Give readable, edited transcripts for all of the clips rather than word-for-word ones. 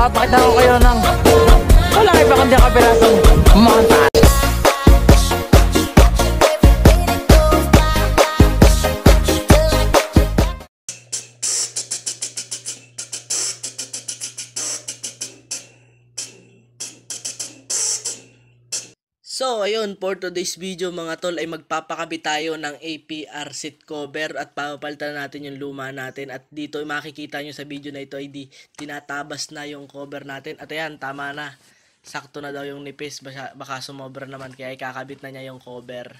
Papakita ko kayo ng wala iba kundi kapilasong montage. So, ayun, for today's video mga tol ay magpapakabit tayo ng APR seat cover at papalitan natin yung luma natin. At dito makikita nyo sa video na ito ay tinatabas na yung cover natin. At ayan, tama na. Sakto na daw yung nipis. Baka sumobra naman kaya ikakabit na niya yung cover.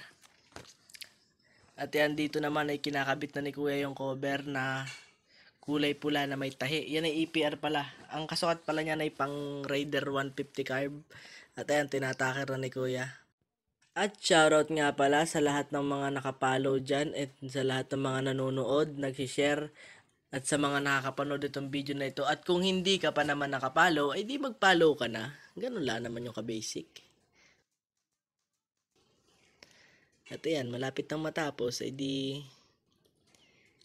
At ayan, dito naman ay kinakabit na ni Kuya yung cover na kulay pula na may tahi. Yan ay APR pala. Ang kasukat pala niya ay pang Raider 150 carb. At ayan, tinatakir na ni Kuya. At shoutout nga pala sa lahat ng mga nakapollow dyan at sa lahat ng mga nanonood, nag-share at sa mga nakakapanood itong video na ito. At kung hindi ka pa naman nakapollow, ay di mag-follow ka na. Ganun lang naman yung ka-basic. At ayan, malapit nang matapos, ay di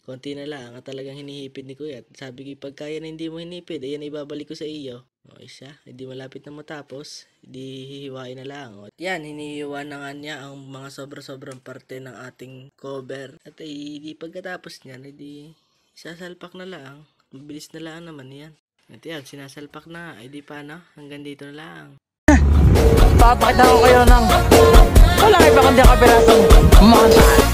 konti na lang at talagang hinihipid ni Kuya. At sabi ko, pag kaya na hindi mo hinipid, ayan ibabalik ko sa iyo. O siya, hindi malapit na matapos, hindi hihiwain na lang. O, yan, hinihiwa na nga niya ang mga sobra-sobrang parte ng ating cover. At ay, di pagkatapos niyan, hindi sasalpak na lang. Mabilis na lang naman yan. At yan, sinasalpak na, ay di pa na, hanggang dito na lang. Papakita ko kayo ng wala iba kundi kapilasong montage.